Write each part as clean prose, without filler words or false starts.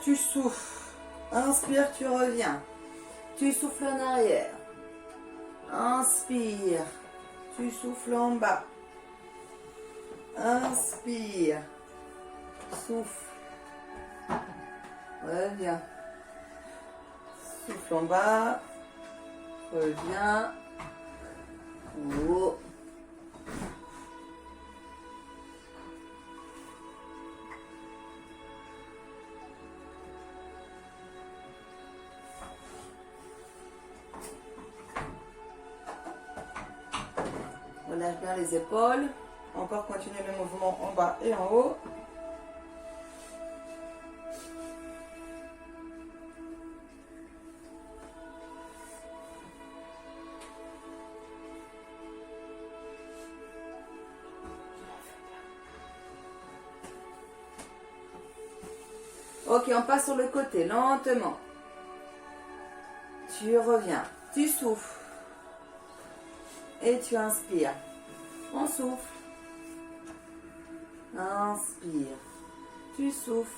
Tu souffles. Inspire, tu reviens. Tu souffles en arrière. Inspire. Tu souffles en bas. Inspire. Souffle. Reviens. Souffle en bas. Reviens. En haut. Relâche bien les épaules. Encore continue le mouvement en bas et en haut. Ok, on passe sur le côté, lentement. Tu reviens, tu souffles. Et tu inspires. On souffle. Inspire. Tu souffles.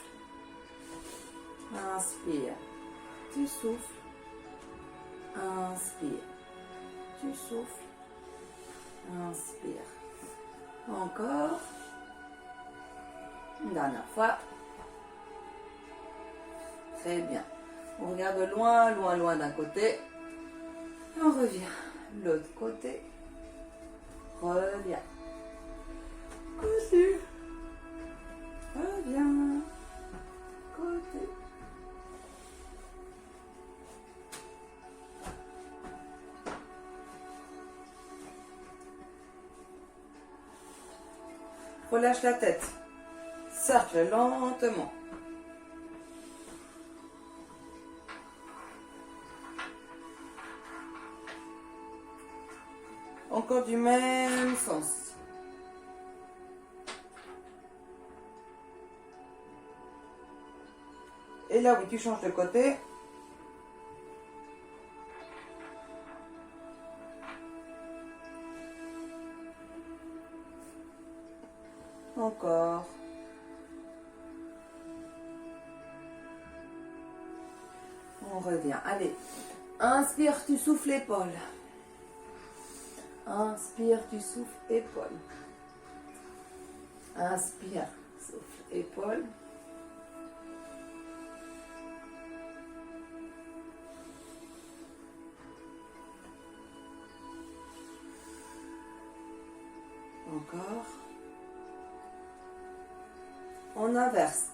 Inspire. Tu souffles. Inspire. Tu souffles. Inspire. Encore. Une dernière fois. Très bien. On regarde loin, loin, loin d'un côté. Et on revient. L'autre côté. Reviens. Côté. Reviens. Côté. Relâche la tête. Cercle lentement. Encore du même sens. Et là, oui, tu changes de côté. Encore. On revient. Allez. Inspire, tu souffles l'épaule. Inspire, tu souffles épaule. Inspire, souffle épaule. Encore. On inverse.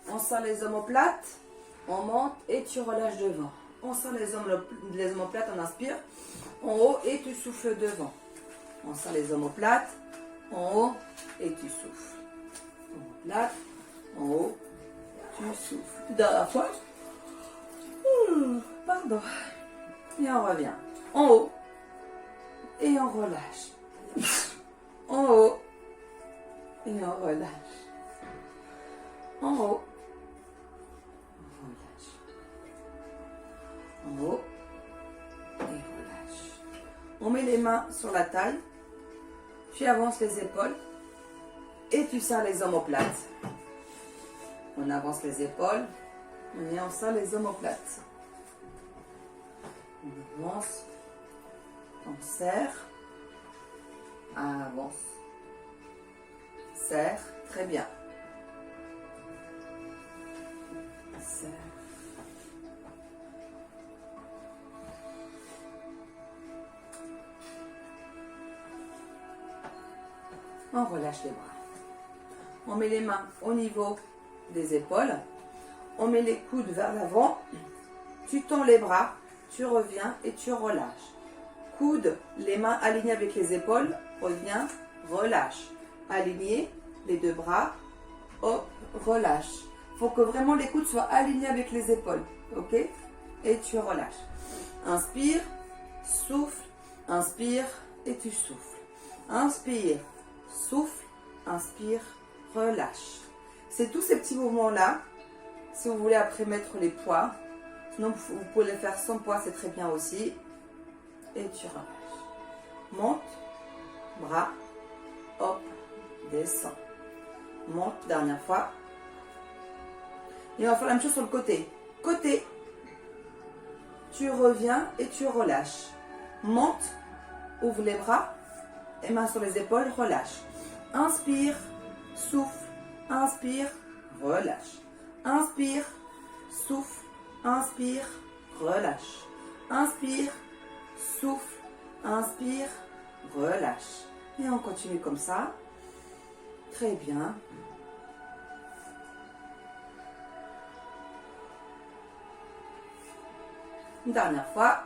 On sort les omoplates, on monte et tu relâches devant. On sort les omoplates, on inspire en haut et tu souffles devant. On sort les omoplates en haut et tu souffles. Omoplate en haut, tu souffles. Dernière fois. Pardon. Et on revient. En haut et on relâche. En haut et on relâche. En haut, on relâche. En haut et relâche. On met les mains sur la taille. Tu avances les épaules et tu serres les omoplates. On avance les épaules et on serre les omoplates. On avance, on serre, avance, serre, très bien. Serre. On relâche les bras. On met les mains au niveau des épaules. On met les coudes vers l'avant. Tu tends les bras, tu reviens et tu relâches. Coudes, les mains alignées avec les épaules. Reviens, relâche. Aligné, les deux bras. Hop, relâche. Il faut que vraiment les coudes soient alignés avec les épaules. Ok? Et tu relâches. Inspire, souffle, inspire et tu souffles. Inspire, souffle, inspire, relâche. C'est tous ces petits mouvements-là. Si vous voulez après mettre les poids. Sinon, vous pouvez les faire sans poids, c'est très bien aussi. Et tu relâches. Monte, bras, hop, descends. Monte, dernière fois. Et on va faire la même chose sur le côté. Côté, tu reviens et tu relâches. Monte, ouvre les bras, et mains sur les épaules, relâche. Inspire, souffle, inspire, relâche. Inspire, souffle, inspire, relâche. Inspire, souffle, inspire, relâche. Et on continue comme ça. Très bien. Une dernière fois.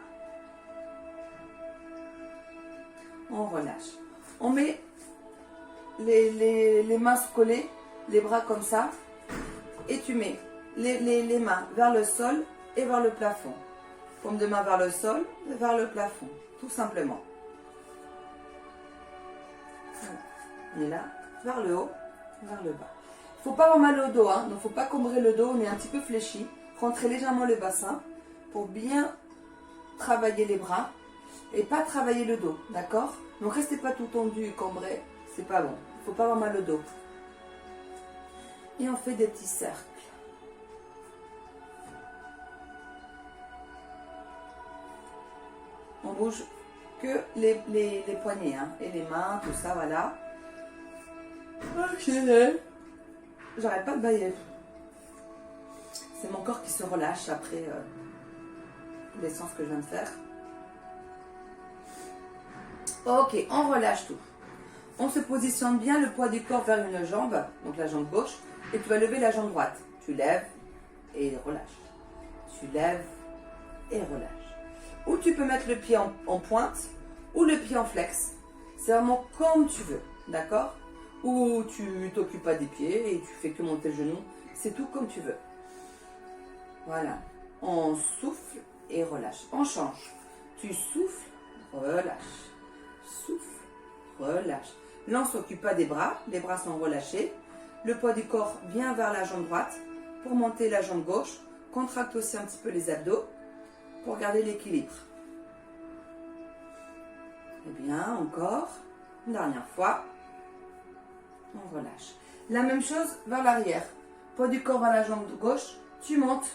On relâche. On met les mains collées, les bras comme ça. Et tu mets les mains vers le sol et vers le plafond. Paume de main vers le sol et vers le plafond. Tout simplement. On est là, vers le haut, vers le bas. Il ne faut pas avoir mal au dos, hein. Il ne faut pas combrer le dos, on est un petit peu fléchi. Rentrez légèrement le bassin pour bien travailler les bras et pas travailler le dos, d'accord? Donc restez pas tout tendu et cambré, c'est pas bon. Il ne faut pas avoir mal au dos. Et on fait des petits cercles. On bouge que les poignets, hein, et les mains, tout ça, voilà. Ok. J'arrête pas de bailler. C'est mon corps qui se relâche après les séances que je viens de faire. Ok, on relâche tout. On se positionne bien le poids du corps vers une jambe, donc la jambe gauche, et tu vas lever la jambe droite. Tu lèves et relâches. Tu lèves et relâches. Ou tu peux mettre le pied en pointe ou le pied en flex. C'est vraiment comme tu veux, d'accord? Ou tu t'occupes pas des pieds et tu fais que monter le genou. C'est tout comme tu veux. Voilà. On souffle et relâche. On change. Tu souffles, relâche. Souffle, relâche. Là, on ne s'occupe pas des bras. Les bras sont relâchés. Le poids du corps vient vers la jambe droite pour monter la jambe gauche. Contracte aussi un petit peu les abdos pour garder l'équilibre. Et bien, encore. Une dernière fois. On relâche. La même chose vers l'arrière. Poids du corps vers la jambe gauche. Tu montes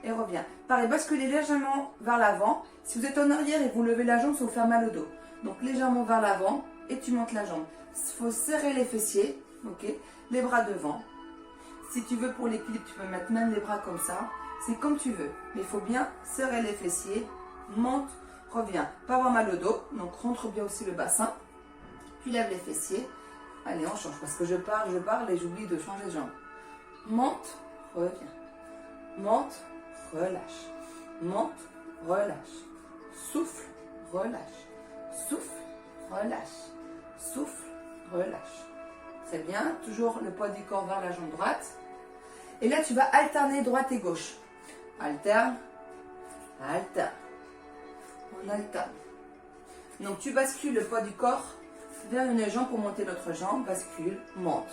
et reviens. Pareil, basculez légèrement vers l'avant. Si vous êtes en arrière et vous levez la jambe, ça vous fait mal au dos. Donc légèrement vers l'avant et tu montes la jambe. Il faut serrer les fessiers, ok, les bras devant. Si tu veux pour l'équilibre, tu peux mettre même les bras comme ça. C'est comme tu veux. Mais il faut bien serrer les fessiers. Monte, reviens. Pas avoir mal au dos. Donc rentre bien aussi le bassin. Puis lève les fessiers. Allez, on change. Parce que je parle et j'oublie de changer de jambe. Monte, reviens. Monte, relâche. Monte, relâche. Souffle, relâche. Souffle, relâche. Souffle, relâche. Très bien. Toujours le poids du corps vers la jambe droite. Et là, tu vas alterner droite et gauche. Alterne, alterne. On alterne. Donc, tu bascules le poids du corps vers une jambe pour monter l'autre jambe. Bascule, monte.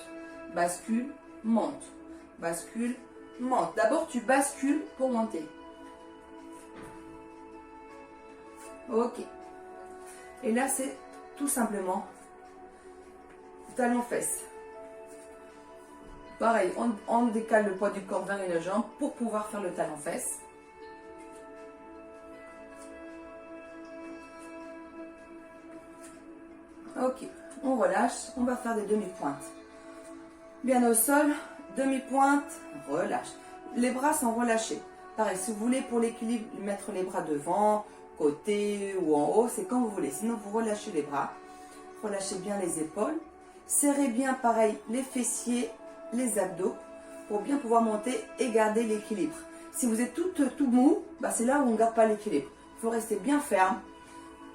Bascule, monte. Bascule, monte. D'abord, tu bascules pour monter. Ok. Et là, c'est tout simplement talon-fesse. Pareil, on décale le poids du corps vers une jambe pour pouvoir faire le talon-fesse. Ok, on relâche, on va faire des demi-pointes. Bien au sol, demi-pointe, relâche. Les bras sont relâchés. Pareil, si vous voulez pour l'équilibre, mettre les bras devant, côté ou en haut, c'est comme vous voulez. Sinon, vous relâchez les bras. Relâchez bien les épaules. Serrez bien, pareil, les fessiers, les abdos, pour bien pouvoir monter et garder l'équilibre. Si vous êtes tout mou, bah c'est là où on ne garde pas l'équilibre. Il faut rester bien ferme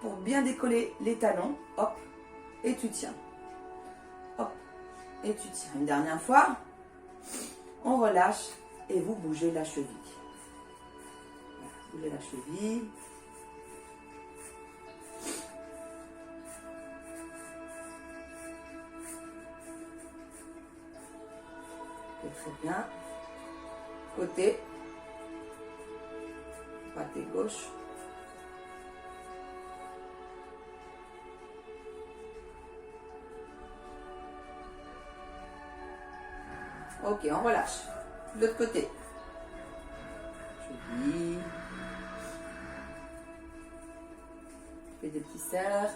pour bien décoller les talons. Hop, et tu tiens. Hop, et tu tiens. Une dernière fois, on relâche et vous bougez la cheville. Voilà, bougez la cheville. Très bien. Côté. Droite et gauche. Ok, on relâche. De l'autre côté. fais des petits cercles.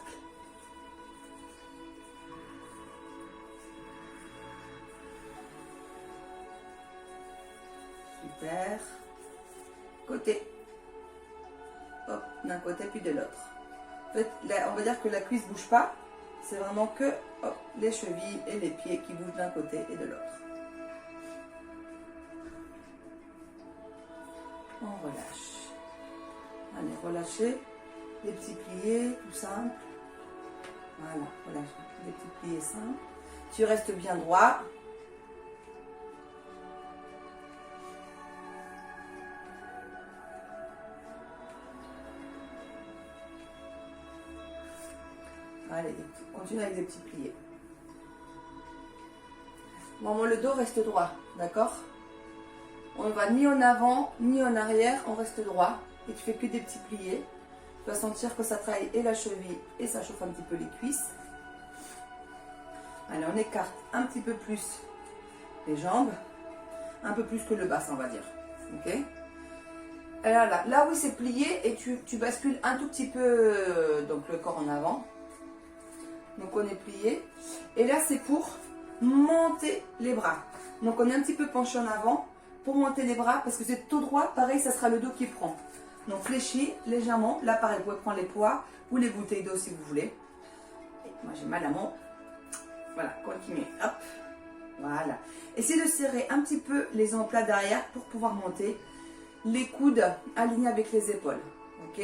Super. Côté. Hop, d'un côté puis de l'autre. En fait, là, on va dire que la cuisse ne bouge pas. C'est vraiment que hop, les chevilles et les pieds qui bougent d'un côté et de l'autre. On relâche. Allez, relâchez. Des petits pliés, tout simple. Voilà, relâche. Des petits pliés simples. Tu restes bien droit. Allez, continue avec des petits pliés. Bon, le dos reste droit, d'accord? On ne va ni en avant, ni en arrière, on reste droit. Et tu fais que des petits pliés. Tu vas sentir que ça travaille et la cheville et ça chauffe un petit peu les cuisses. Allez, on écarte un petit peu plus les jambes. Un peu plus que le bassin, on va dire. Ok? Et là où c'est plié, et tu bascules un tout petit peu donc le corps en avant. Donc on est plié. Et là c'est pour monter les bras. Donc on est un petit peu penché en avant pour monter les bras parce que c'est tout droit. Pareil, ça sera le dos qui prend. Donc fléchis légèrement. Là pareil, vous pouvez prendre les poids ou les bouteilles d'eau si vous voulez. Et moi j'ai mal à mon... Voilà, continuez. Hop. Voilà. Essayez de serrer un petit peu les omoplates derrière pour pouvoir monter. Les coudes alignés avec les épaules. Ok?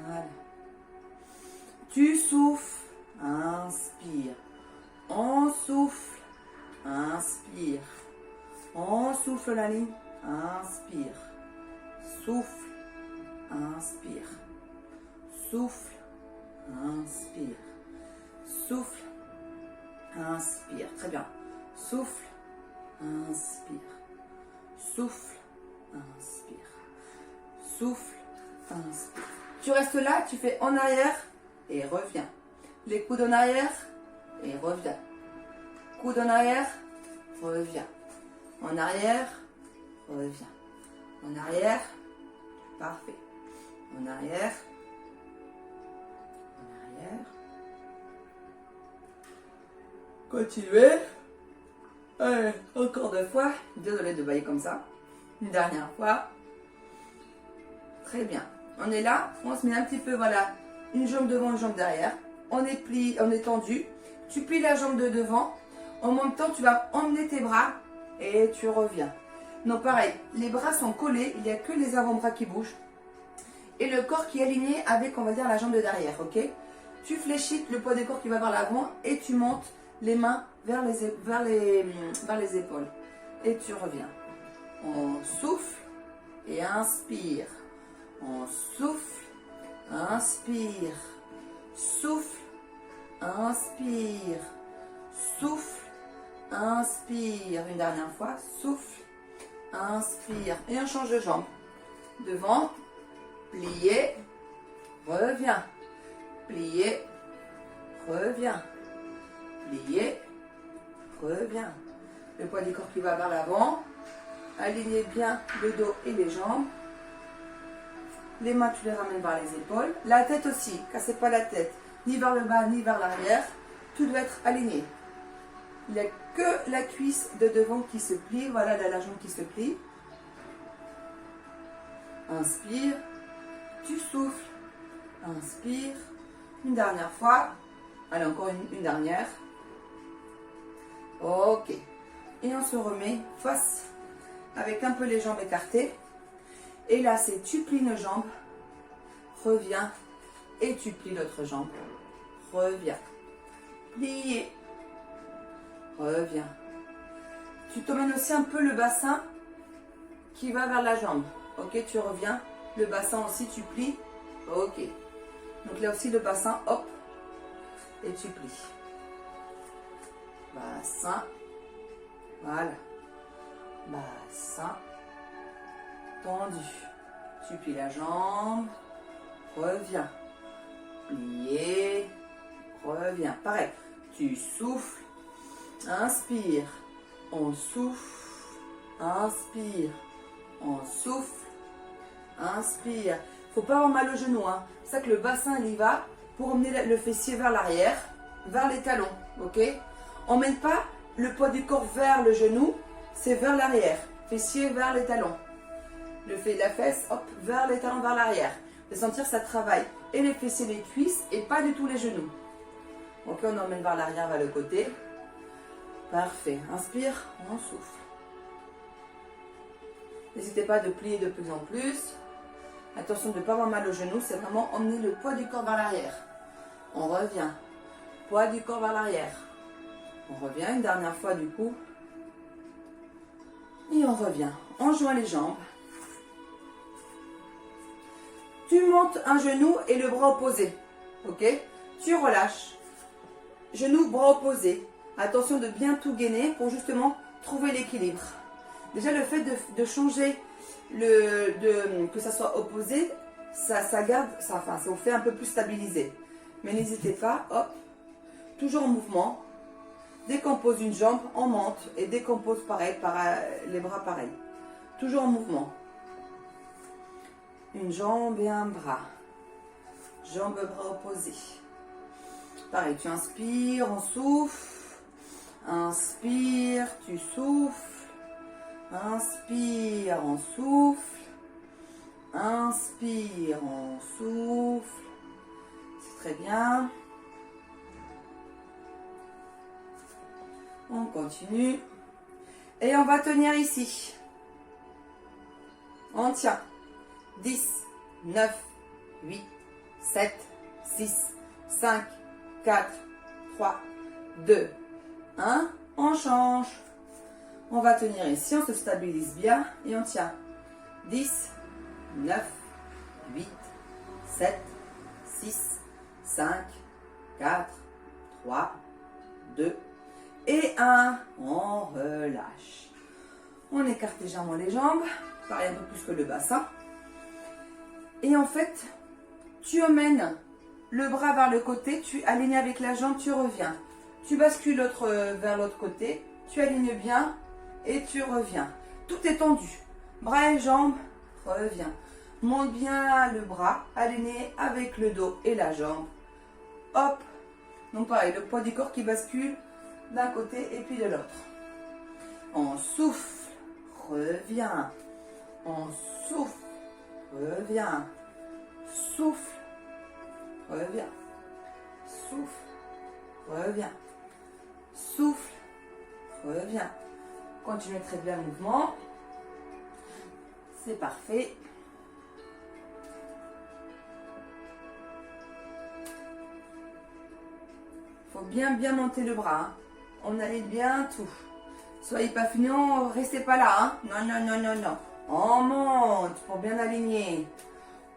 Voilà. Tu souffles, inspire. On souffle, inspire. On souffle la ligne, inspire. Souffle, inspire. Souffle, inspire. Souffle, inspire. Très bien. Souffle, inspire. Souffle, inspire. Souffle, inspire. Tu restes là, tu fais en arrière et reviens. Les coudes en arrière et reviens. Coude en arrière, reviens. En arrière, reviens. En arrière, parfait. En arrière. En arrière. Continuez. Allez, encore 2 fois. Désolée de bailler comme ça. Une dernière fois. Très bien. On est là, on se met un petit peu, voilà, une jambe devant, une jambe derrière. On est plié, on est tendu. Tu plies la jambe de devant. En même temps, tu vas emmener tes bras et tu reviens. Donc pareil, les bras sont collés, il n'y a que les avant-bras qui bougent. Et le corps qui est aligné avec, on va dire, la jambe de derrière, ok? Tu fléchis le poids du corps qui va vers l'avant et tu montes les mains vers les épaules. Et tu reviens. On souffle et inspire. On souffle, inspire, souffle, inspire, souffle, inspire. Une dernière fois, souffle, inspire. Et on change de jambe. Devant, plié, reviens. Plié, reviens. Plié, reviens. Le poids du corps qui va vers l'avant. Alignez bien le dos et les jambes. Les mains, tu les ramènes vers les épaules. La tête aussi, cassez pas la tête. Ni vers le bas, ni vers l'arrière. Tout doit être aligné. Il n'y a que la cuisse de devant qui se plie. Voilà la jambe qui se plie. Inspire. Tu souffles. Inspire. Une dernière fois. Allez, encore une dernière. Ok. Et on se remet face avec un peu les jambes écartées. Et là, c'est tu plies une jambe, reviens, et tu plies l'autre jambe, reviens. Plié, reviens. Tu t'emmènes aussi un peu le bassin qui va vers la jambe. Ok, tu reviens. Le bassin aussi, tu plies. Ok. Donc là aussi, le bassin, hop, et tu plies. Bassin, voilà. Bassin. Tendu. Tu plies la jambe, reviens. Plié, reviens. Pareil, tu souffles, inspire, on souffle, inspire, on souffle, inspire. Faut pas avoir mal au genou, hein. C'est ça que le bassin, il y va pour emmener le fessier vers l'arrière, vers les talons, ok? On mène pas le poids du corps vers le genou, c'est vers l'arrière. Fessier vers les talons. Le fait de la fesse, hop, vers les talons, vers l'arrière. De sentir ça travaille et les fessiers, les cuisses et pas du tout les genoux. Ok, on emmène vers l'arrière, vers le côté. Parfait. Inspire, on souffle. N'hésitez pas de plier de plus en plus. Attention de ne pas avoir mal au genou, c'est vraiment emmener le poids du corps vers l'arrière. On revient. Poids du corps vers l'arrière. On revient une dernière fois du coup. Et on revient. On joint les jambes. Tu montes un genou et le bras opposé. Ok? Tu relâches. Genou, bras opposé. Attention de bien tout gainer pour justement trouver l'équilibre. Déjà le fait de changer, que ça soit opposé, ça garde, ça vous fait un peu plus stabiliser. Mais n'hésitez pas, hop, toujours en mouvement. Dès qu'on pose une jambe, on monte. Et dès qu'on pose pareil, les bras pareil. Toujours en mouvement. Une jambe et un bras. Jambe, bras opposés. Pareil, tu inspires, on souffle. Inspire, tu souffles. Inspire, on souffle. Inspire, on souffle. C'est très bien. On continue. Et on va tenir ici. On tient. 10, 9, 8, 7, 6, 5, 4, 3, 2, 1. On change. On va tenir ici, on se stabilise bien et on tient. 10, 9, 8, 7, 6, 5, 4, 3, 2 et 1. On relâche. On écarte légèrement les jambes, pareil un peu plus que le bassin. Et en fait, tu emmènes le bras vers le côté, tu alignes avec la jambe, tu reviens. Tu bascules vers l'autre côté, tu alignes bien et tu reviens. Tout est tendu. Bras et jambes, reviens. Monte bien le bras, aligné avec le dos et la jambe. Hop. Donc pareil, le poids du corps qui bascule d'un côté et puis de l'autre. On souffle, reviens. On souffle, reviens. Souffle, reviens. Souffle, reviens. Souffle, reviens. Continuez très bien le mouvement. C'est parfait. Il faut bien monter le bras. Hein. On aligne bien tout. Soyez pas feignants, restez pas là. Hein. Non, non, non, non, non. On monte pour bien aligner.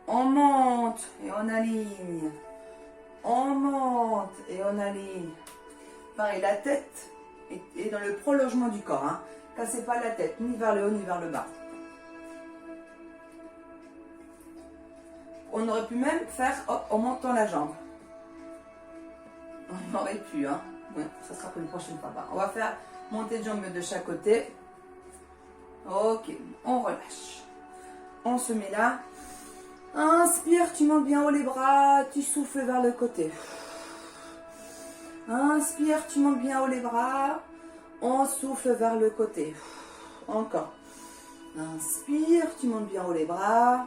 On monte et on aligne. On monte et on aligne. Pareil, la tête est dans le prolongement du corps. Hein. Cassez pas la tête, ni vers le haut, ni vers le bas. On aurait pu même faire hop, en montant la jambe. On aurait pu, hein. Ouais, ça sera pour une prochaine fois. On va faire monter de jambes de chaque côté. Ok, on relâche. On se met là. Inspire, tu montes bien haut les bras, tu souffles vers le côté. Inspire, tu montes bien haut les bras, on souffle vers le côté. Encore. Inspire, tu montes bien haut les bras,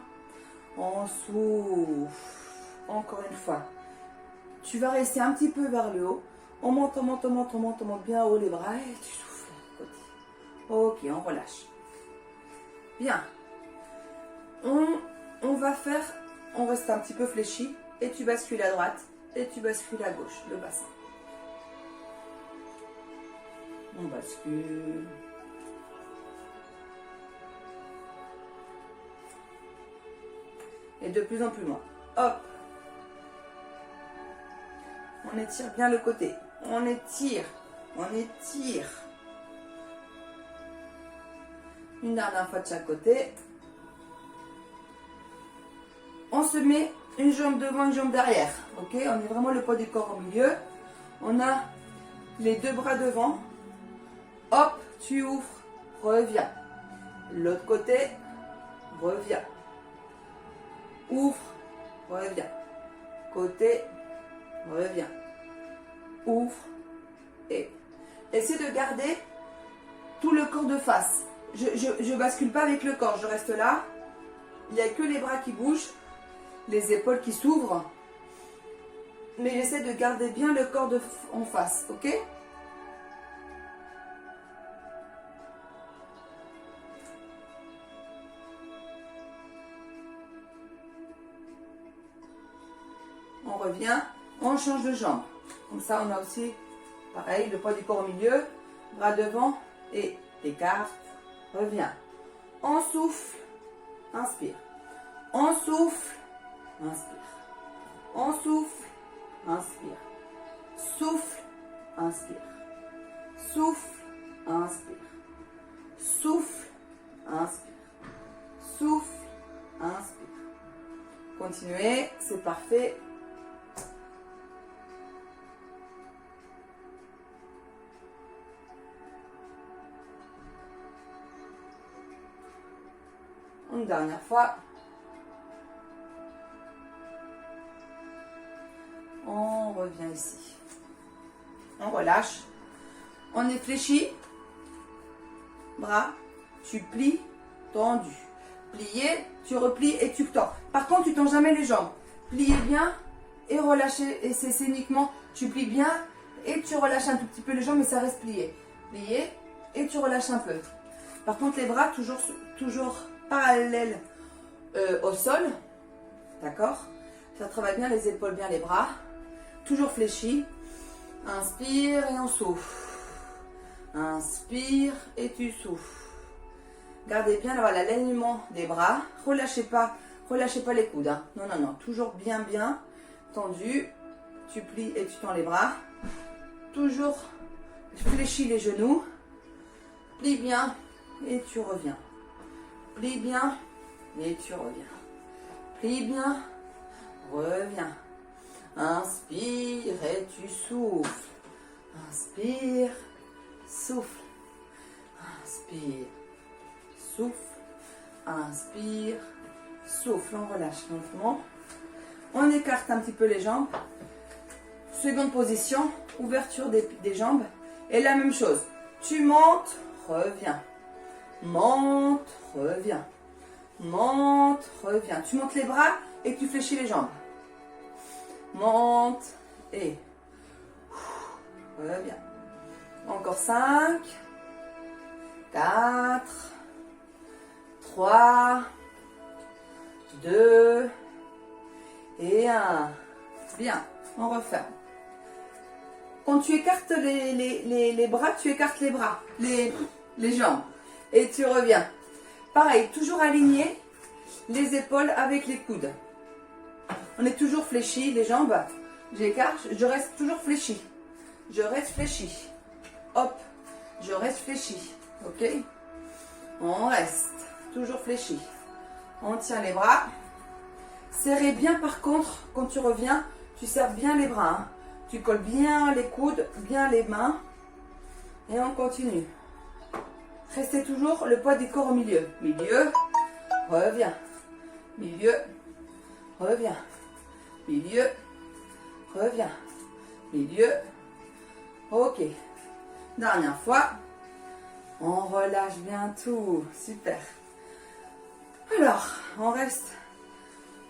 on souffle. Encore une fois. Tu vas rester un petit peu vers le haut. On monte, on monte, on monte, on monte, on monte bien haut les bras et tu souffles vers le côté. Ok, on relâche. Bien. On va faire, on reste un petit peu fléchi et tu bascules à droite et tu bascules à gauche, le bassin. On bascule. Et de plus en plus loin. Hop. On étire bien le côté. On étire. On étire. Une dernière fois de chaque côté. On se met une jambe devant, une jambe derrière. Ok, on met vraiment le poids du corps au milieu. On a les deux bras devant. Hop, tu ouvres, reviens. L'autre côté, reviens. ouvre, reviens. Côté, reviens. Ouvre et essaie de garder tout le corps de face. Je bascule pas avec le corps, je reste là. Il n'y a que les bras qui bougent, les épaules qui s'ouvrent. Mais j'essaie de garder bien le corps en face, ok? On revient, on change de jambe. Comme ça, on a aussi, pareil, le poids du corps au milieu, bras devant et écarte, reviens. On souffle, inspire. On souffle, inspire. On souffle, inspire. Souffle, inspire. Souffle, inspire. Souffle, inspire. Souffle, inspire. Continuez, c'est parfait. Une dernière fois. On revient ici. On relâche. On est fléchi. Bras, tu plies, tendu. Plier, tu replies et tu tends. Par contre, tu tends jamais les jambes. Pliez bien et relâchez. Et c'est uniquement, tu plies bien et tu relâches un tout petit peu les jambes, mais ça reste plié. Plier et tu relâches un peu. Par contre, les bras, toujours parallèles au sol. D'accord? Ça travaille bien les épaules, bien les bras. Toujours fléchi. Inspire et on souffle. Inspire et tu souffles. Gardez bien l'alignement des bras. Relâchez pas les coudes. Hein. Non, non, non. Toujours bien tendu. Tu plies et tu tends les bras. Toujours fléchis les genoux. Plie bien et tu reviens. Plie bien et tu reviens. Plie bien, reviens. Inspire et tu souffles. Inspire, souffle. Inspire, souffle. Inspire, souffle. On relâche lentement. On écarte un petit peu les jambes. Seconde position, ouverture des jambes. Et la même chose. Tu montes, reviens. Monte, reviens. Monte, reviens. Tu montes les bras et tu fléchis les jambes. Monte et reviens. Encore 5, 4, 3, 2 et 1. Bien, on referme. Quand tu écartes les bras, tu écartes les bras, les jambes. Et tu reviens. Pareil, toujours aligné les épaules avec les coudes. On est toujours fléchi, les jambes. J'écarte, je reste toujours fléchi. Je reste fléchi. Hop, je reste fléchi. Ok? On reste toujours fléchi. On tient les bras. Serrez bien par contre, quand tu reviens, tu serres bien les bras. Hein. Tu colles bien les coudes, bien les mains. Et on continue. Restez toujours le poids du corps au milieu. Milieu, reviens. Milieu, reviens. Milieu, reviens. Milieu, ok. Dernière fois. On relâche bien tout. Super. Alors, on reste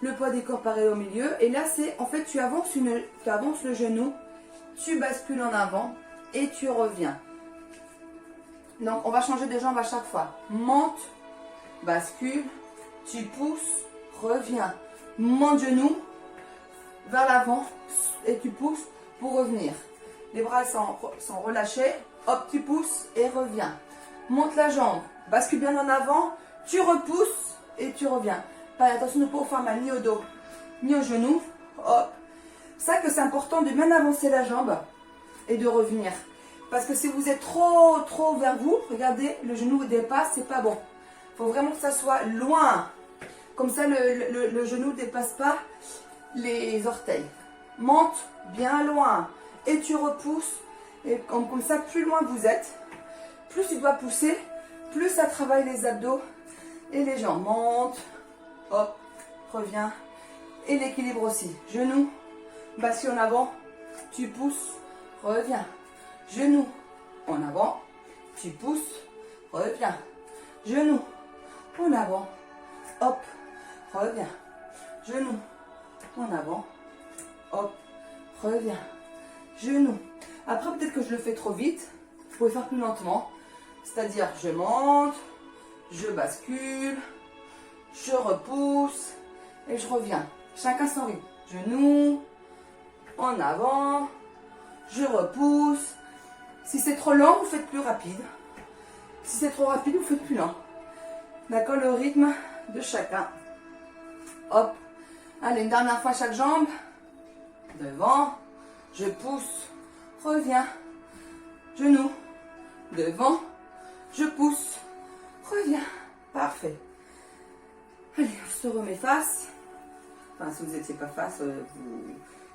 le poids du corps pareil au milieu. Et là, c'est en fait, tu avances le genou, tu bascules en avant et tu reviens. Donc, on va changer de jambe à chaque fois. Monte, bascule, tu pousses, reviens. Monte genou vers l'avant et tu pousses pour revenir. Les bras sont relâchés. Hop, tu pousses et reviens. Monte la jambe, bascule bien en avant, tu repousses et tu reviens. Pareil, attention de ne pas faire mal ni au dos, ni au genou. Hop. C'est ça que c'est important de bien avancer la jambe et de revenir. Parce que si vous êtes trop vers vous, regardez, le genou vous dépasse, c'est pas bon. Il faut vraiment que ça soit loin. Comme ça, le genou ne dépasse pas les orteils. Monte bien loin et tu repousses. Et comme ça, plus loin vous êtes, plus tu dois pousser, plus ça travaille les abdos et les jambes. Monte, hop, reviens Et l'équilibre aussi. Genou, bascule en avant, tu pousses, reviens. Genou en avant, tu pousses, reviens. Genou en avant, hop, reviens. Genou en avant, hop, reviens. Genou. Après, peut-être que je le fais trop vite. Vous pouvez faire plus lentement. C'est-à-dire, je monte, je bascule, je repousse et je reviens. Chacun son rythme. Genou, en avant, je repousse. Si c'est trop lent, vous faites plus rapide. Si c'est trop rapide, vous faites plus lent. D'accord, le rythme de chacun. Hop. Allez, une dernière fois chaque jambe. Devant, je pousse, reviens. Genou, devant, je pousse, reviens. Parfait. Allez, on se remet face. Enfin, si vous n'étiez pas face,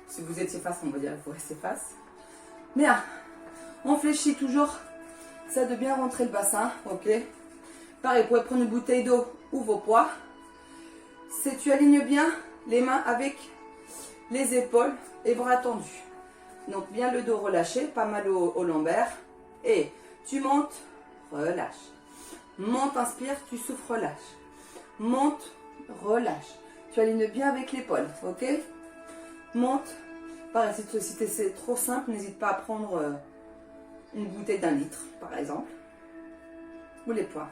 si vous étiez face, on va dire qu'il faut rester face. Bien. On fléchit toujours. Ça de bien rentrer le bassin. Ok. Pareil, vous pouvez prendre une bouteille d'eau ou vos poids. C'est tu alignes bien les mains avec les épaules et bras tendus. Donc bien le dos relâché, pas mal au lombaire. Et tu montes, relâche. Monte, inspire, tu souffles, relâche. Monte, relâche. Tu alignes bien avec l'épaule, ok? Monte. Pareil, si c'est trop simple, n'hésite pas à prendre une bouteille d'1 litre, par exemple. Ou les poids.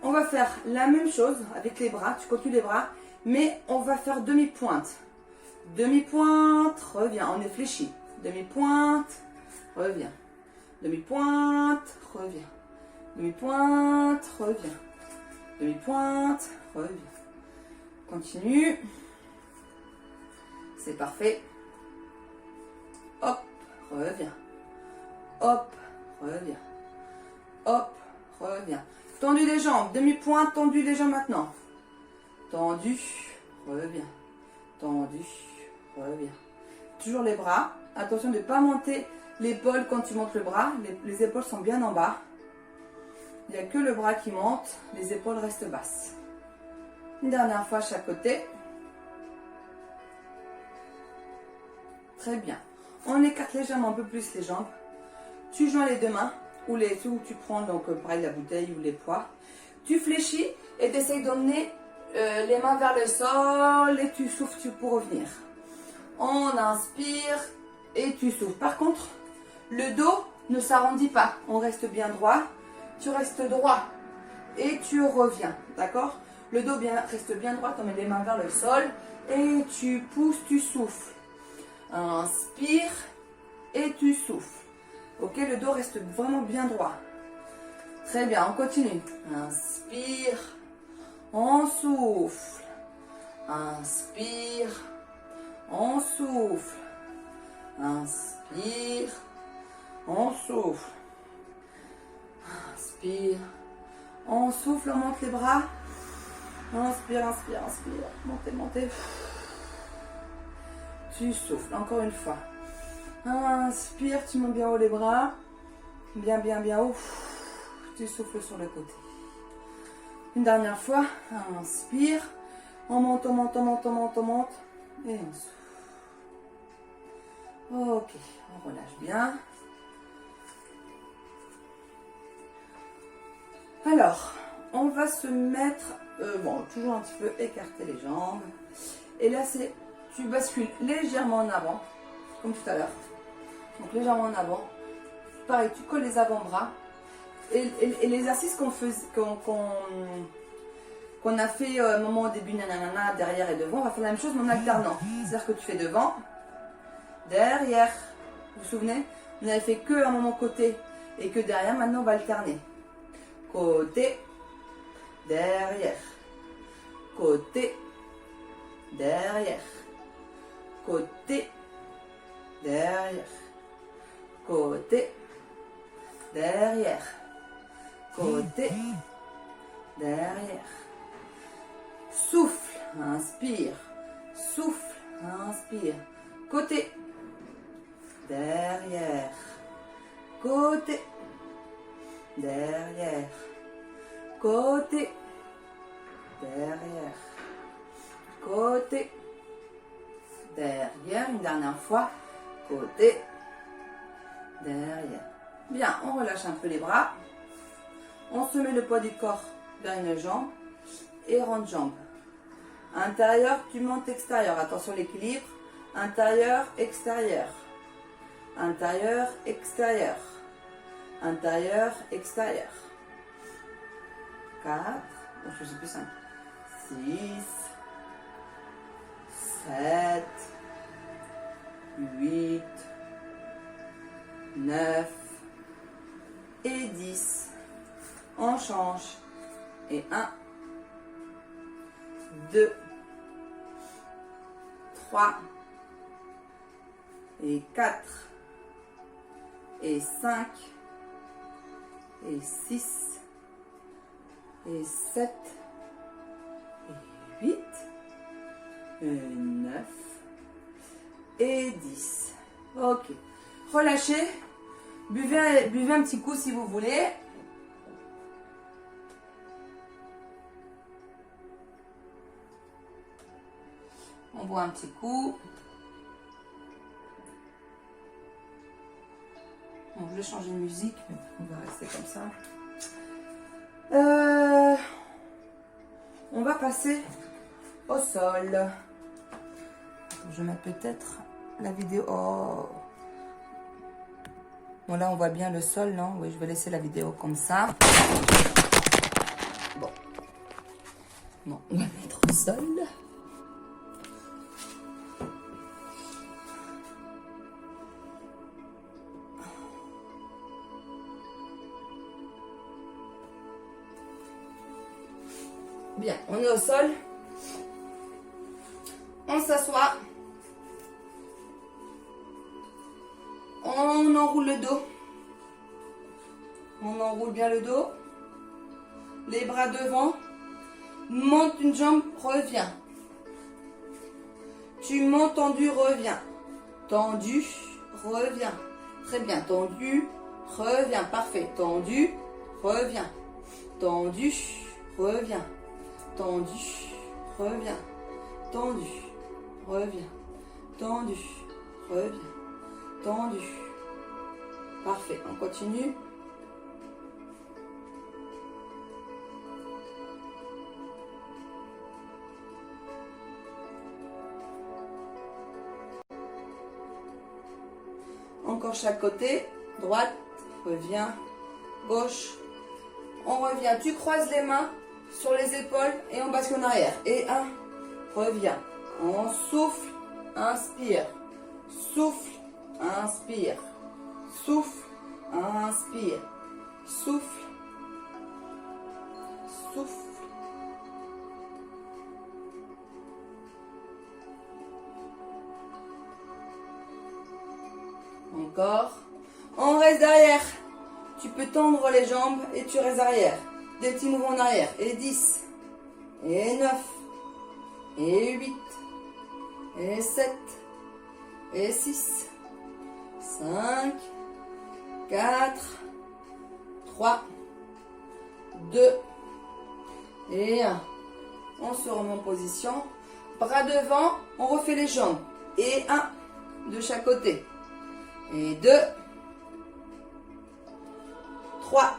On va faire la même chose avec les bras. Tu continues les bras, mais on va faire demi-pointe. Demi-pointe, reviens. On est fléchi. Demi-pointe, reviens. Demi-pointe, reviens. Demi-pointe, reviens. Demi-pointe, reviens. Continue. C'est parfait. Hop, reviens. Hop, reviens. Hop, reviens. Tendu les jambes. Demi-pointe, tendu les jambes maintenant. Tendu, reviens. Tendu, reviens. Toujours les bras. Attention de ne pas monter l'épaule quand tu montes le bras. Les épaules sont bien en bas. Il n'y a que le bras qui monte. Les épaules restent basses. Une dernière fois à chaque côté. Très bien. On écarte légèrement un peu plus les jambes. Tu joins les deux mains. Ou tu prends donc pareil la bouteille ou les poids. Tu fléchis et tu essayes d'emmener les mains vers le sol. Et tu souffles pour revenir. On inspire et tu souffles. Par contre, le dos ne s'arrondit pas. On reste bien droit. Tu restes droit et tu reviens. D'accord? Le dos reste bien droit. Tu mets les mains vers le sol et tu pousses, tu souffles. Inspire et tu souffles. Ok, le dos reste vraiment bien droit. Très bien, on continue. Inspire, on souffle. Inspire, on souffle. Inspire, on souffle. Inspire, on souffle, on monte les bras. Inspire, inspire, inspire. Montez, montez. Tu souffles, encore une fois. Inspire, tu montes bien haut les bras. Bien, bien, bien haut. Tu souffles sur le côté. Une dernière fois. Inspire. On monte, on monte, on monte, on monte, on monte. Et on souffle. Ok, on relâche bien. Alors, on va se mettre, toujours un petit peu écarter les jambes. Et là, tu bascules légèrement en avant, comme tout à l'heure. Donc légèrement en avant. Pareil, tu colles les avant-bras. Et l'exercice qu'on a fait un moment au début, nanana, derrière et devant, on va faire la même chose mais en alternant. C'est-à-dire que tu fais devant, derrière. Vous vous souvenez? On n'avait fait que un moment côté et que derrière. Maintenant, on va alterner. Côté, derrière. Côté, derrière. Côté, derrière. Côté, derrière. Côté, derrière. Souffle, inspire. Souffle, inspire. Côté, derrière. Côté, derrière. Côté, derrière. Côté, derrière, une dernière fois, côté, derrière. Bien, on relâche un peu les bras. On se met le poids du corps vers une jambe et rentre jambe. Intérieur, tu montes extérieur. Attention l'équilibre. Intérieur, extérieur. Intérieur, extérieur. Intérieur, extérieur. 4. Bon, je sais plus 5. 6. 7. 8. 9. Et 10. On change. Et 1. 2. 3. Et 4. Et 5. Et 6. Et 7. Et 8. Et 9. Et 10. Ok. Relâchez. Buvez un petit coup si vous voulez. On boit un petit coup. On voulait changer de musique, mais on va rester comme ça. On va passer au sol. Attends, je vais mettre peut-être la vidéo. Oh. Bon, là, on voit bien le sol, non? Oui, je vais laisser la vidéo comme ça. Bon. Bon, on va mettre au sol. Bien, on est au sol. On s'assoit. On enroule le dos. On enroule bien le dos. Les bras devant. Monte une jambe, reviens. Tu montes tendu, reviens. Tendu, reviens. Très bien, tendu, reviens. Parfait. Tendu, reviens. Tendu, reviens. Tendu, reviens. Tendu, reviens. Tendu, reviens. Tendu. Parfait, on continue. Encore chaque côté. Droite, reviens. Gauche. On revient. Tu croises les mains sur les épaules et on bascule en arrière. Et 1, reviens. On souffle, inspire. Souffle, inspire. Souffle, inspire. Souffle, souffle. Encore. On reste derrière. Tu peux tendre les jambes et tu restes arrière. Des petits mouvements en arrière. Et 10. Et 9. Et 8. Et 7. Et 6. 5. 4. 3. 2. Et 1. On se remet en position. Bras devant. On refait les jambes. Et 1. De chaque côté. Et 2. 3.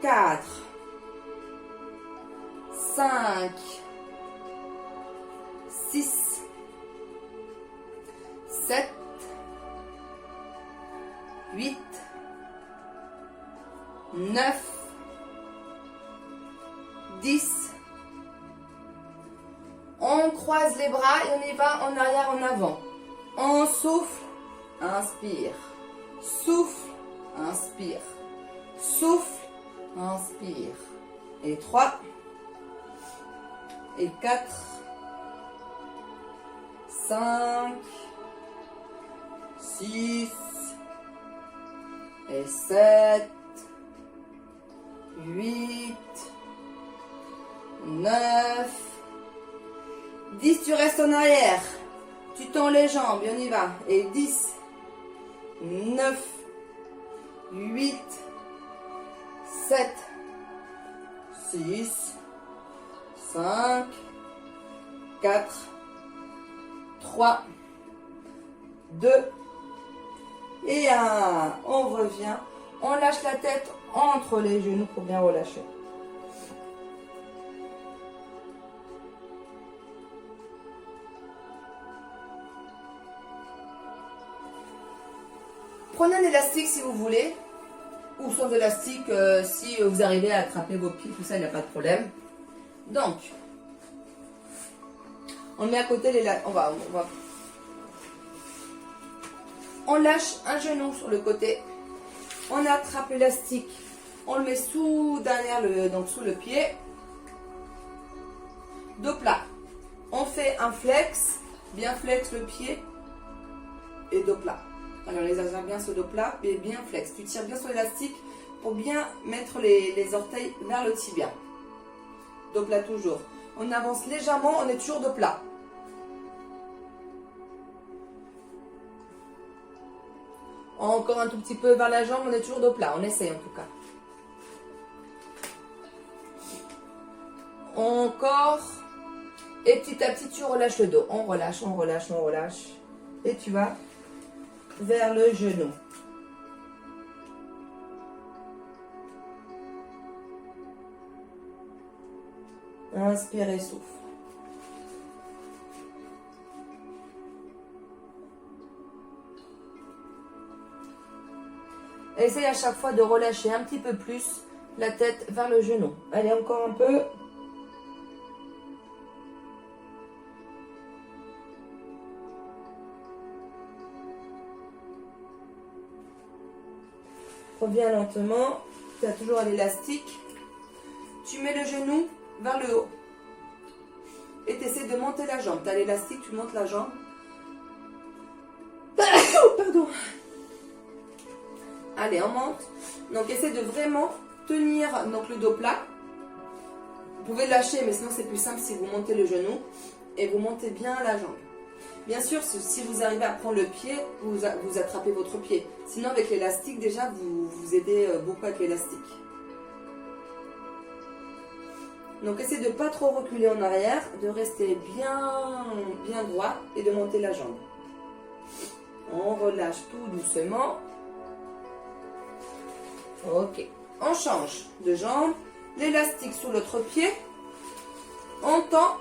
4, 5, 6, 7, 8, 9, 10. On croise les bras et on y va en arrière, en avant. On souffle, inspire. Souffle, inspire. Souffle, inspire. Et 3. Et 4. 5. 6. Et 7. 8. 9. 10. Tu restes en arrière. Tu tends les jambes et on y va. Et 10. 9. 8. 7, 6, 5, 4, 3, 2 et 1. On revient. On lâche la tête entre les genoux pour bien relâcher. Prenez un élastique si vous voulez, ou sans élastique si vous arrivez à attraper vos pieds, tout ça, il n'y a pas de problème. Donc, on met à côté l'élastique. On lâche un genou sur le côté. On attrape l'élastique. On le met sous le pied. Dos plat. On fait un flex, bien flex le pied et dos plat. Alors, on exagère bien ce dos plat et bien flex. Tu tires bien sur l'élastique pour bien mettre les orteils vers le tibia. Dos plat toujours. On avance légèrement, on est toujours dos plat. Encore un tout petit peu vers la jambe, on est toujours dos plat. On essaye en tout cas. Encore. Et petit à petit, tu relâches le dos. On relâche, on relâche, on relâche. Et tu vas vers le genou. Inspire et souffle. Essaye à chaque fois de relâcher un petit peu plus la tête vers le genou. Allez, encore un peu. Reviens lentement. Tu as toujours l'élastique. Tu mets le genou vers le haut. Et tu essaies de monter la jambe. Tu as l'élastique, tu montes la jambe. Pardon. Allez, on monte. Donc, essaie de vraiment tenir le dos plat. Vous pouvez lâcher, mais sinon c'est plus simple si vous montez le genou et vous montez bien la jambe. Bien sûr, si vous arrivez à prendre le pied, vous attrapez votre pied. Sinon, avec l'élastique, déjà, vous aidez beaucoup avec l'élastique. Donc, essayez de ne pas trop reculer en arrière, de rester bien droit et de monter la jambe. On relâche tout doucement. Ok. On change de jambe. L'élastique sous l'autre pied. On tend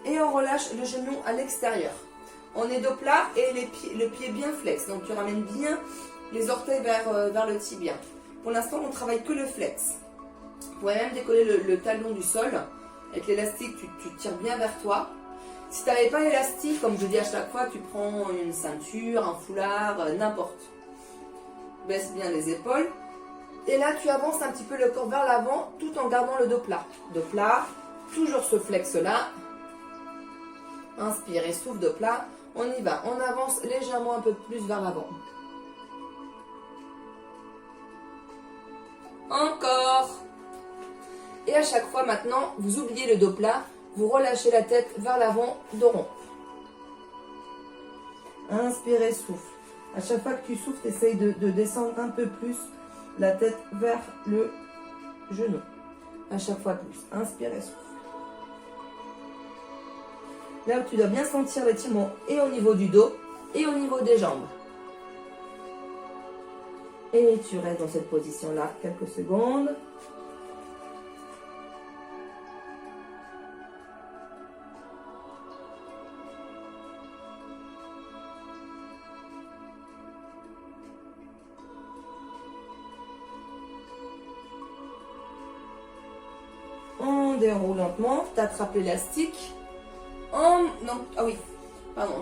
et on relâche le genou à l'extérieur. On est dos plat et le pied bien flex. Donc, tu ramènes bien les orteils vers le tibia. Pour l'instant, on ne travaille que le flex. Vous pouvez même décoller le talon du sol. Avec l'élastique, tu tires bien vers toi. Si tu n'avais pas l'élastique, comme je dis à chaque fois, tu prends une ceinture, un foulard, n'importe. Baisse bien les épaules. Et là, tu avances un petit peu le corps vers l'avant tout en gardant le dos plat. Dos plat, toujours ce flex-là. Inspire et souffle, dos plat. On y va. On avance légèrement un peu plus vers l'avant. Encore. Et à chaque fois maintenant, vous oubliez le dos plat. Vous relâchez la tête vers l'avant, dos rond. Inspire et souffle. À chaque fois que tu souffles, essaye de descendre un peu plus la tête vers le genou. À chaque fois plus. Inspire et souffle. Là où tu dois bien sentir l'étirement et au niveau du dos et au niveau des jambes. Et tu restes dans cette position-là quelques secondes. On déroule lentement, tu attrapes l'élastique.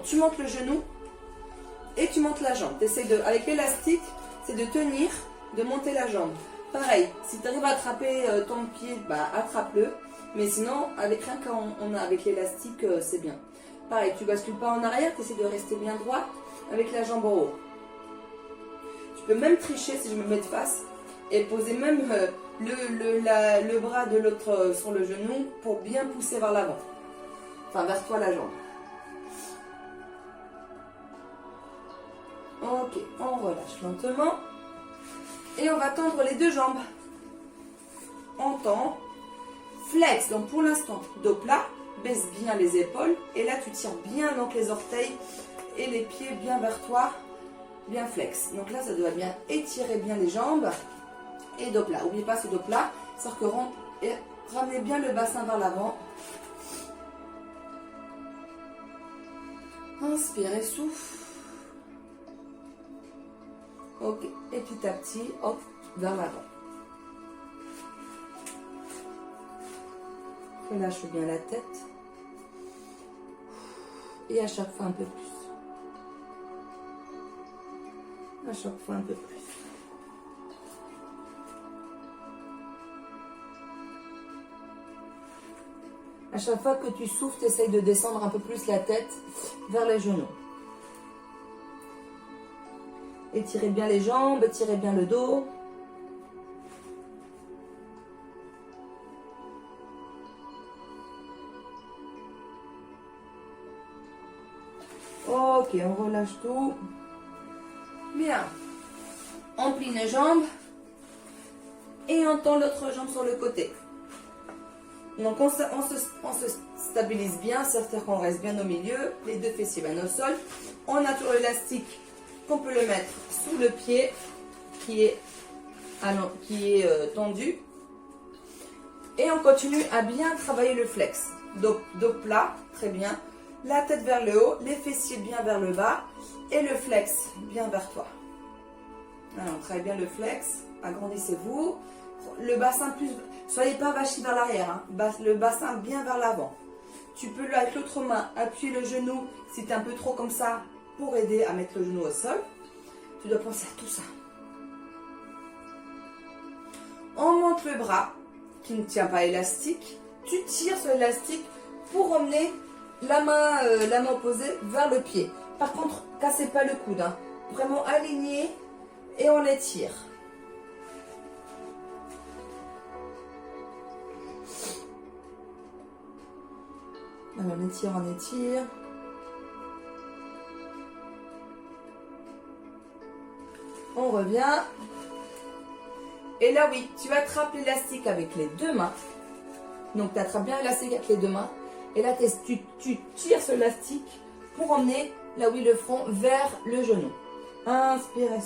Tu montes le genou et tu montes la jambe. Avec l'élastique, c'est de tenir, de monter la jambe. Pareil, si tu arrives à attraper ton pied, attrape-le. Mais sinon, avec l'élastique, c'est bien. Pareil, tu bascules pas en arrière, tu essaies de rester bien droit avec la jambe en haut. Tu peux même tricher si je me mets de face et poser même le bras de l'autre sur le genou pour bien pousser vers l'avant. Enfin, vers toi la jambe. Ok, on relâche lentement. Et on va tendre les deux jambes. On tend. Flex, donc pour l'instant, dos plat, baisse bien les épaules. Et là, tu tires bien donc les orteils et les pieds bien vers toi, bien flex. Donc là, ça doit bien étirer bien les jambes. Et dos plat. N'oubliez pas ce dos plat. C'est-à-dire que ramenez bien le bassin vers l'avant. Inspirez, souffle. Ok. Et petit à petit, hop, vers l'avant. Relâche bien la tête. Et à chaque fois un peu plus. À chaque fois un peu plus. À chaque fois que tu souffles, tu essayes de descendre un peu plus la tête vers les genoux. Étirez bien les jambes, étirez bien le dos. Ok, on relâche tout. Bien. On plie les jambes et on tend l'autre jambe sur le côté. Donc on se stabilise bien, c'est-à-dire qu'on reste bien au milieu, les deux fessiers bien au sol. On a toujours l'élastique qu'on peut le mettre sous le pied qui est tendu. Et on continue à bien travailler le flex. Dos plat, très bien. La tête vers le haut, les fessiers bien vers le bas et le flex bien vers toi. Alors, on travaille bien le flex, agrandissez-vous. Le bassin plus, soyez pas vachi vers l'arrière, hein. Le bassin bien vers l'avant. Tu peux avec l'autre main appuyer le genou si tu es un peu trop comme ça pour aider à mettre le genou au sol. Tu dois penser à tout ça. On monte le bras qui ne tient pas élastique. Tu tires sur l'élastique pour emmener la main opposée vers le pied. Par contre, cassez pas le coude, hein. Vraiment aligné et on l'étire. Alors, on étire, on étire. On revient. Et là, oui, tu attrapes l'élastique avec les deux mains. Donc, tu attrapes bien l'élastique avec les deux mains. Et là, tu tires ce élastique pour emmener, là oui, le front vers le genou. Inspirez.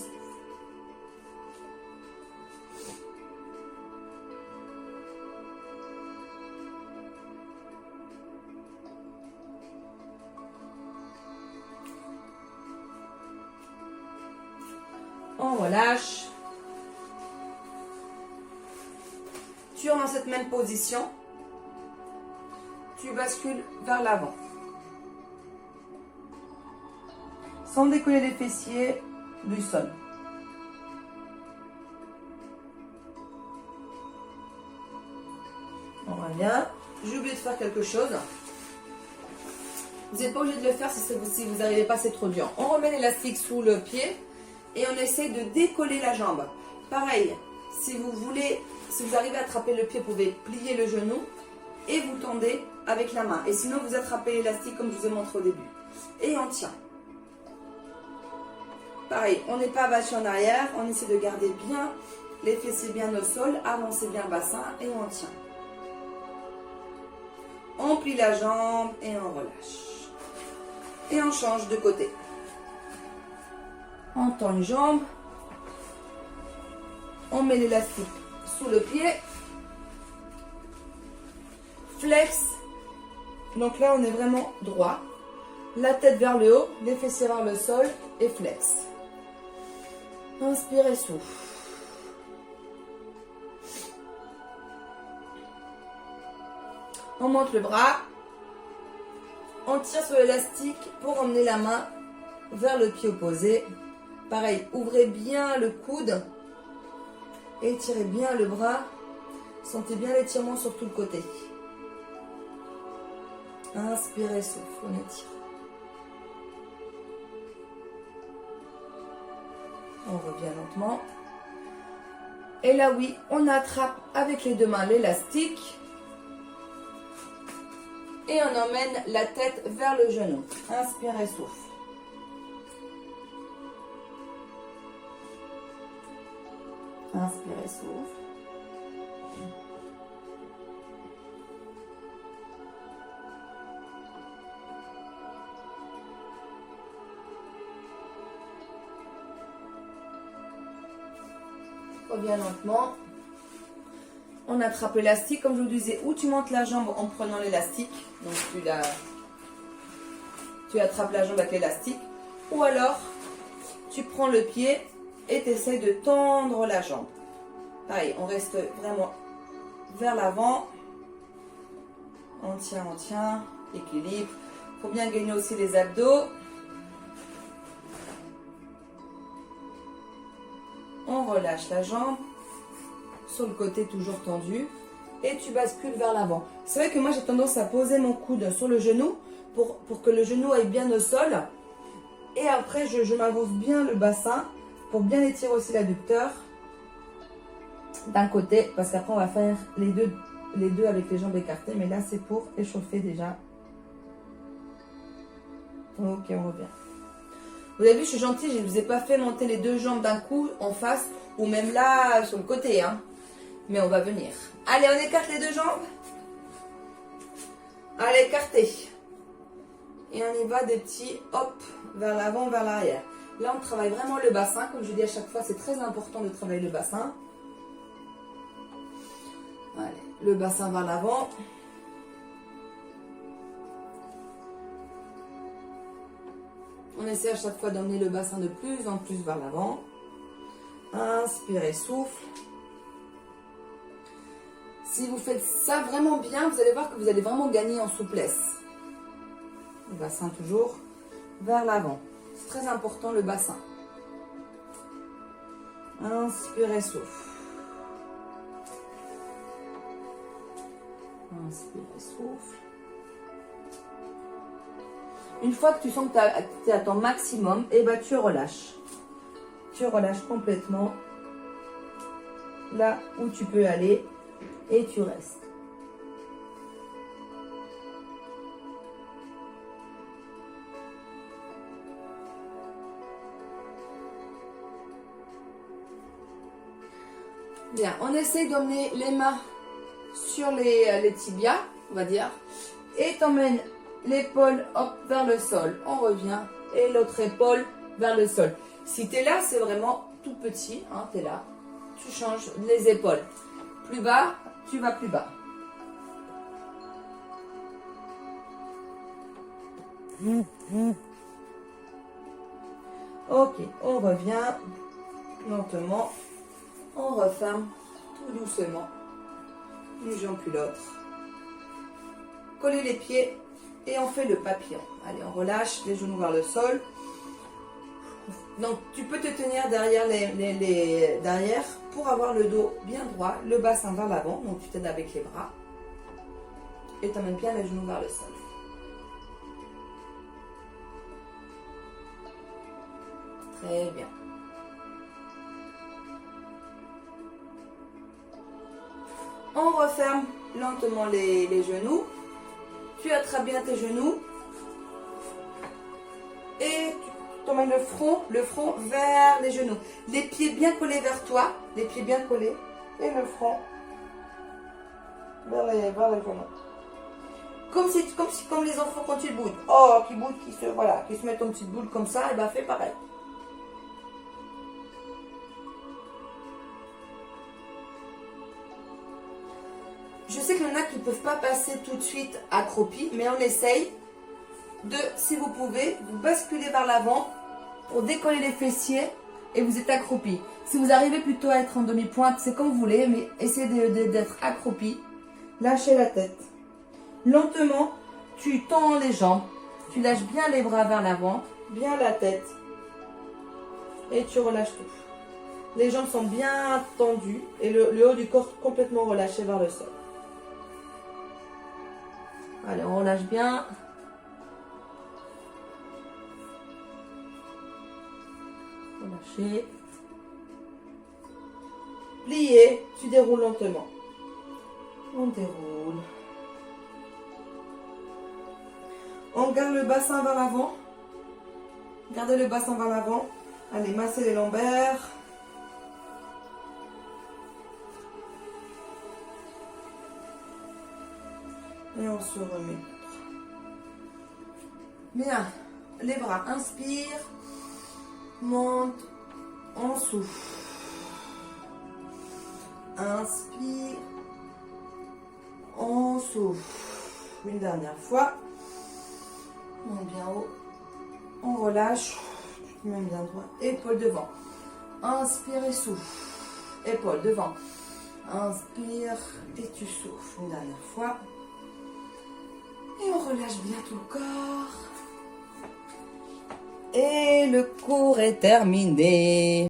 On relâche. Tu es dans cette même position. Tu bascules vers l'avant. Sans décoller les fessiers du sol. On revient. J'ai oublié de faire quelque chose. Vous n'êtes pas obligé de le faire si vous n'arrivez pas, c'est trop dur. On remet l'élastique sous le pied et on essaie de décoller la jambe. Pareil, si vous arrivez à attraper le pied, vous pouvez plier le genou et vous tendez avec la main. Et sinon, vous attrapez l'élastique comme je vous ai montré au début. Et on tient. Pareil, on n'est pas vaché en arrière, on essaie de garder bien les fessiers bien au sol, avancer bien le bassin et on tient. On plie la jambe et on relâche. Et on change de côté. On tend une jambe. On met l'élastique sous le pied. Flex. Donc là, on est vraiment droit. La tête vers le haut, les fessiers vers le sol et flex. Inspirez, souffle. On monte le bras. On tire sur l'élastique pour emmener la main vers le pied opposé. Pareil, ouvrez bien le coude. Étirez bien le bras. Sentez bien l'étirement sur tout le côté. Inspirez, souffle, on étire. On revient lentement. Et là, oui, on attrape avec les deux mains l'élastique. Et on emmène la tête vers le genou. Inspirez, souffle. Inspirez, souffle. 1, reviens lentement. On attrape l'élastique, comme je vous disais, ou tu montes la jambe en prenant l'élastique. Donc tu attrapes la jambe avec l'élastique. Ou alors, tu prends le pied et tu essaies de tendre la jambe. Pareil, on reste vraiment vers l'avant. On tient, équilibre. Il faut bien gagner aussi les abdos. On relâche la jambe. Sur le côté toujours tendu. Et tu bascules vers l'avant. C'est vrai que moi j'ai tendance à poser mon coude sur le genou pour que le genou aille bien au sol. Et après je m'avance bien le bassin pour bien étirer aussi l'adducteur d'un côté. Parce qu'après on va faire les deux avec les jambes écartées. Mais là c'est pour échauffer déjà. Ok, on revient. Vous avez vu, je suis gentille, je ne vous ai pas fait monter les deux jambes d'un coup en face ou même là sur le côté. Hein. Mais on va venir. Allez, on écarte les deux jambes. Allez, écartez. Et on y va des petits hop vers l'avant, vers l'arrière. Là, on travaille vraiment le bassin. Comme je dis à chaque fois, c'est très important de travailler le bassin. Allez, le bassin vers l'avant. On essaie à chaque fois d'emmener le bassin de plus en plus vers l'avant. Inspirez, souffle. Si vous faites ça vraiment bien, vous allez voir que vous allez vraiment gagner en souplesse. Le bassin toujours vers l'avant. C'est très important le bassin. Inspirez, souffle. Inspirez, souffle. Une fois que tu sens que tu es à ton maximum, et ben tu relâches. Tu relâches complètement là où tu peux aller et tu restes. Bien, on essaye d'emmener les mains sur les tibias, on va dire, et t'emmènes l'épaule vers le sol. On revient et l'autre épaule vers le sol. Si tu es là, c'est vraiment tout petit, hein, tu es là. Tu changes les épaules. Plus bas, tu vas plus bas. Ok, on revient lentement. On referme tout doucement. Une jambe puis l'autre. Collez les pieds et on fait le papillon. Allez, on relâche les genoux vers le sol. Donc, tu peux te tenir derrière derrière pour avoir le dos bien droit, le bassin vers l'avant. Donc, tu t'aides avec les bras. Et tu emmènes bien les genoux vers le sol. Très bien. On referme lentement les genoux. Tu attrapes bien tes genoux. Et tu emmènes le front vers les genoux. Les pieds bien collés vers toi. Les pieds bien collés. Et le front vers les genoux. Comme les enfants quand ils boudent. Oh, qui boudent, qui se mettent en petite boule comme ça. Et ben fais pareil. Je sais qu'il y en a qui ne peuvent pas passer tout de suite accroupis, mais on essaye de, si vous pouvez, vous basculer vers l'avant pour décoller les fessiers et vous êtes accroupi. Si vous arrivez plutôt à être en demi-pointe, c'est comme vous voulez, mais essayez d'être accroupi. Lâchez la tête. Lentement, tu tends les jambes, tu lâches bien les bras vers l'avant, bien la tête et tu relâches tout. Les jambes sont bien tendues et le haut du corps complètement relâché vers le sol. Allez, on relâche bien. Relâchez. Pliez, tu déroules lentement. On déroule. On garde le bassin vers l'avant. Gardez le bassin vers l'avant. Allez, massez les lombaires. Et on se remet. Bien. Les bras, inspire. Monte. On souffle. Inspire. On souffle. Une dernière fois. Monte bien haut. On relâche. Tu te mets bien droit. Épaule devant. Inspire et souffle. Épaule devant. Inspire et tu souffles. Une dernière fois. Et on relâche bien tout le corps. Et le cours est terminé.